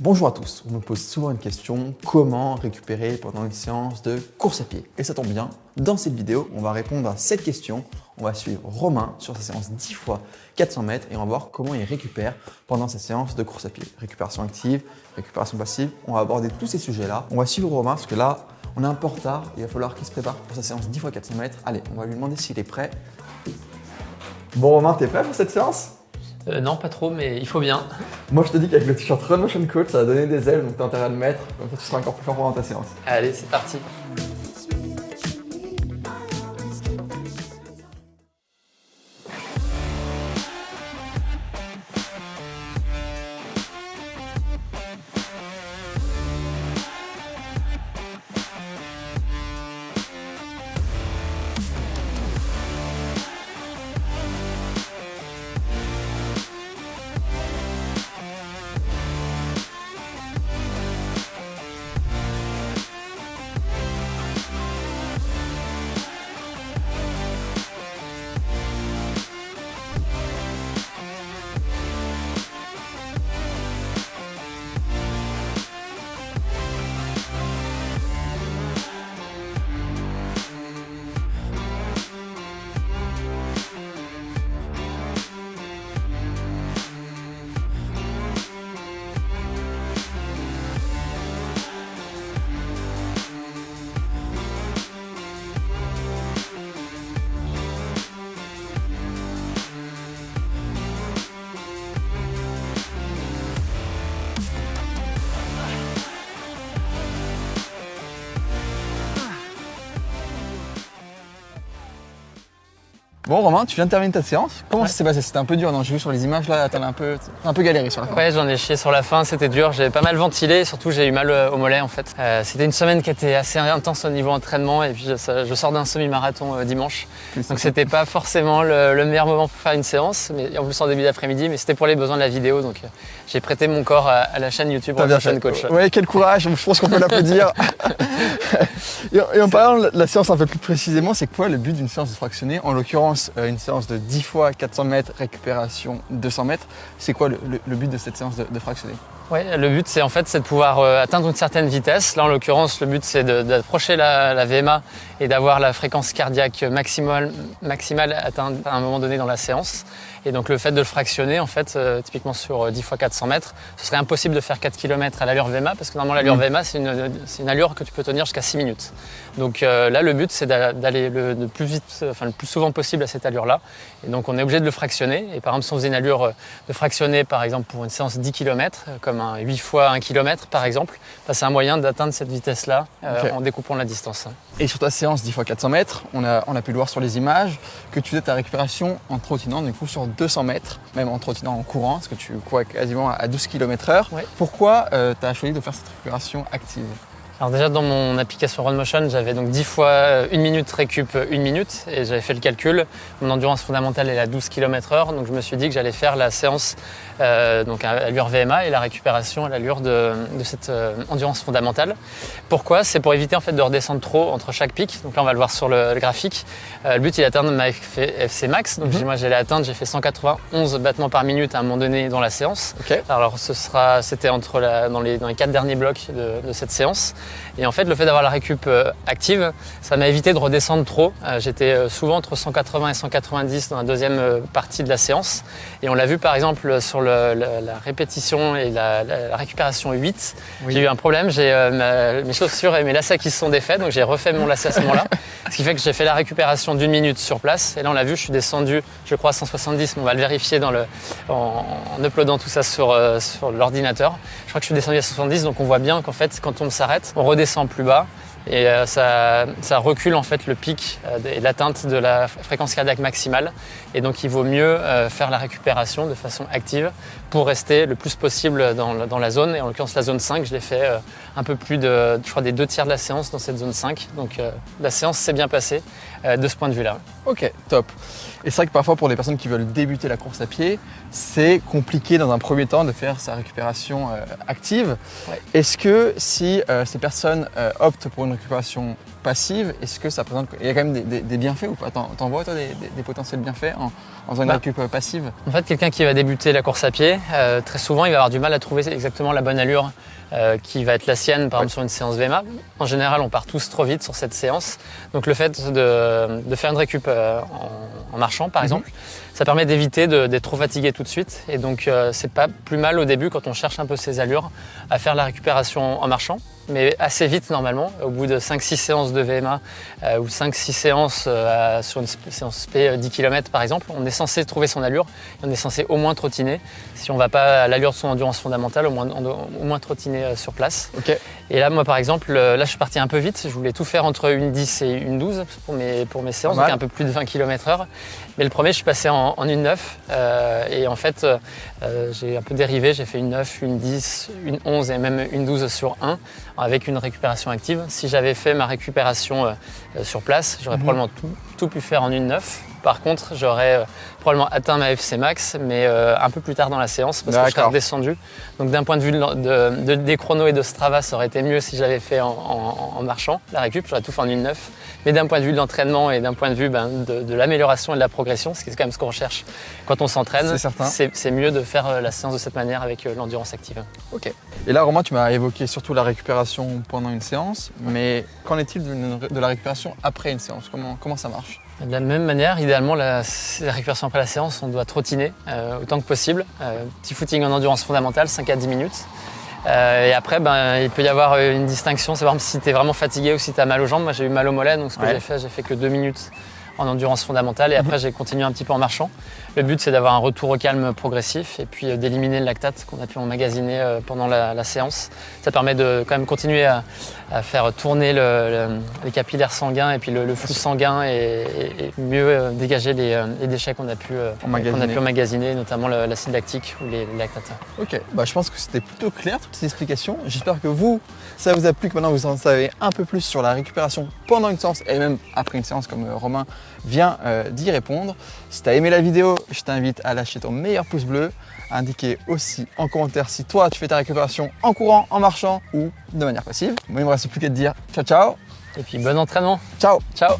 Bonjour à tous, on me pose souvent une question, comment récupérer pendant une séance de course à pied? Et ça tombe bien, dans cette vidéo, on va répondre à cette question. On va suivre Romain sur sa séance 10 fois 400 mètres et on va voir comment il récupère pendant sa séance de course à pied. Récupération active, récupération passive, on va aborder tous ces sujets-là. On va suivre Romain parce que là, on est un peu en retard, il va falloir qu'il se prépare pour sa séance 10 fois 400 mètres. Allez, on va lui demander s'il est prêt. Bon Romain, t'es prêt pour cette séance? Non, pas trop, mais il faut bien. Moi, je te dis qu'avec le t-shirt Run Motion Coach, ça va donner des ailes, donc t'as intérêt à le mettre. Comme ça, tu seras encore plus fort pendant ta séance. Allez, c'est parti. Bon Romain, tu viens de terminer ta séance. Comment ça s'est passé? C'était un peu dur, non? J'ai vu sur les images là, t'as un peu galéré sur la fin. Ouais, j'en ai chié sur la fin, c'était dur. J'ai pas mal ventilé, surtout j'ai eu mal au mollet en fait. C'était une semaine qui était assez intense au niveau entraînement et puis je sors d'un semi-marathon dimanche. Donc c'était pas forcément le meilleur moment pour faire une séance, mais en plus en début d'après-midi, mais c'était pour les besoins de la vidéo. Donc j'ai prêté mon corps à la chaîne YouTube Run Motion Coach. Ouais, quel courage, je pense qu'on peut l'applaudir. Et en parlant de la séance un peu plus précisément, c'est quoi le but d'une séance de fractionné? En l'occurrence, une séance de 10 fois 400 mètres, récupération 200 mètres. C'est quoi le but de cette séance de fractionné? Ouais, le but c'est de pouvoir atteindre une certaine vitesse. Là en l'occurrence, le but c'est d'approcher la VMA et d'avoir la fréquence cardiaque maximale atteinte à un moment donné dans la séance. Et donc le fait de le fractionner, en fait, typiquement sur 10 fois 400 mètres, ce serait impossible de faire 4 km à l'allure VMA parce que normalement l'allure VMA c'est une allure que tu peux tenir jusqu'à 6 minutes. Donc là le but c'est d'aller le plus vite, le plus souvent possible à cette allure-là. Et donc on est obligé de le fractionner. Et par exemple si on faisait une allure de fractionner par exemple pour une séance 10 km, comme un 8 fois 1 km par exemple, c'est un moyen d'atteindre cette vitesse-là en découpant la distance. Et sur ta séance 10 fois 400 mètres, on a pu le voir sur les images, que tu faisais ta récupération en trottinant du coup sur 200 mètres, même en trottinant en courant, parce que tu cours quasiment à 12 km/h. Ouais. Pourquoi tu as choisi de faire cette récupération active? Alors déjà dans mon application Run Motion, j'avais donc 10 fois 1 minute récup 1 minute et j'avais fait le calcul. Mon endurance fondamentale est à 12 km/h, donc je me suis dit que j'allais faire la séance donc à l'allure VMA et la récupération à l'allure de cette endurance fondamentale. Pourquoi? C'est pour éviter en fait de redescendre trop entre chaque pic. Donc là on va le voir sur le graphique. Le but il est d'atteindre ma FC max. Donc moi j'allais atteindre, j'ai fait 191 battements par minute à un moment donné dans la séance. Okay. Alors c'était dans les 4 derniers blocs de cette séance. Et en fait, le fait d'avoir la récup active, ça m'a évité de redescendre trop. J'étais souvent entre 180 et 190 dans la deuxième partie de la séance. Et on l'a vu par exemple sur la répétition et la récupération 8. Oui. J'ai eu un problème, j'ai mes chaussures et mes lacets qui se sont défaits, donc j'ai refait mon lacet à ce moment-là. Ce qui fait que j'ai fait la récupération d'1 minute sur place. Et là, on l'a vu, je suis descendu, je crois, à 170, mais on va le vérifier en uploadant tout ça sur l'ordinateur. Je crois que je suis descendu à 170, donc on voit bien qu'en fait, quand on s'arrête, on redescend plus bas et ça recule en fait le pic et l'atteinte de la fréquence cardiaque maximale. Et donc il vaut mieux faire la récupération de façon active pour rester le plus possible dans la zone. Et en l'occurrence la zone 5, je l'ai fait un peu plus de, je crois, des 2 tiers de la séance dans cette zone 5. Donc la séance s'est bien passée de ce point de vue-là. Ok, top. Et c'est vrai que parfois pour les personnes qui veulent débuter la course à pied, c'est compliqué dans un premier temps de faire sa récupération active. Ouais. Est-ce que si ces personnes optent pour une récupération passive, est-ce que ça présente, il y a quand même des bienfaits ou pas? T'en vois toi des potentiels bienfaits en faisant une récup passive? En fait, quelqu'un qui va débuter la course à pied, très souvent il va avoir du mal à trouver exactement la bonne allure qui va être la sienne, par exemple sur une séance VMA. En général, on part tous trop vite sur cette séance. Donc le fait de faire une récup en marchant, par exemple, ça permet d'éviter d'être trop fatigué tout de suite. Et donc c'est pas plus mal au début, quand on cherche un peu ses allures, à faire la récupération en marchant. Mais assez vite normalement, au bout de 5-6 séances de VMA ou 5-6 séances sur une séance P 10 km par exemple, on est censé trouver son allure et on est censé au moins trottiner. Si on ne va pas à l'allure de son endurance fondamentale, on doit au moins trottiner sur place. Okay. Et là, moi par exemple, là je suis parti un peu vite, je voulais tout faire entre une 10 et une 12 pour mes séances, donc un peu plus de 20 km/h. Mais le premier, je suis passé en une 9 et en fait, j'ai un peu dérivé, j'ai fait une 9, une 10, une 11 et même une 12 sur 1 avec une récupération active. Si j'avais fait ma récupération sur place, j'aurais probablement tout pu faire en une 9. Par contre, j'aurais probablement atteint ma FC max, mais un peu plus tard dans la séance parce que je serais redescendu. Donc d'un point de vue des chronos et de Strava, ça aurait été mieux si j'avais fait en marchant la récup, j'aurais tout fait en une 9. Mais d'un point de vue de l'entraînement et d'un point de vue de l'amélioration et de la progression, ce qui est quand même ce qu'on recherche quand on s'entraîne, c'est mieux de faire la séance de cette manière avec l'endurance active. Ok. Et là, Romain, tu m'as évoqué surtout la récupération pendant une séance, mais qu'en est-il de la récupération après une séance? Comment ça marche? De la même manière, idéalement, la récupération après la séance, on doit trottiner autant que possible. Petit footing en endurance fondamentale, 5 à 10 minutes. Et après, il peut y avoir une distinction, c'est par exemple si tu es vraiment fatigué ou si tu as mal aux jambes. Moi, j'ai eu mal au mollet, donc ce que j'ai fait que 2 minutes en endurance fondamentale et après j'ai continué un petit peu en marchant. Le but c'est d'avoir un retour au calme progressif et puis d'éliminer le lactate qu'on a pu emmagasiner pendant la séance. Ça permet de quand même continuer à faire tourner les capillaires sanguins et puis le flux sanguin et mieux dégager les déchets qu'on a pu emmagasiner, notamment l'acide lactique ou les lactates. Ok, je pense que c'était plutôt clair toutes ces explications. J'espère que ça vous a plu, que maintenant vous en savez un peu plus sur la récupération pendant une séance et même après une séance comme Romain vient d'y répondre. Si tu as aimé la vidéo, je t'invite à lâcher ton meilleur pouce bleu, à indiquer aussi en commentaire si toi tu fais ta récupération en courant, en marchant ou de manière passive. Moi il ne me reste plus qu'à te dire ciao ciao. Et puis bon entraînement. Ciao. Ciao.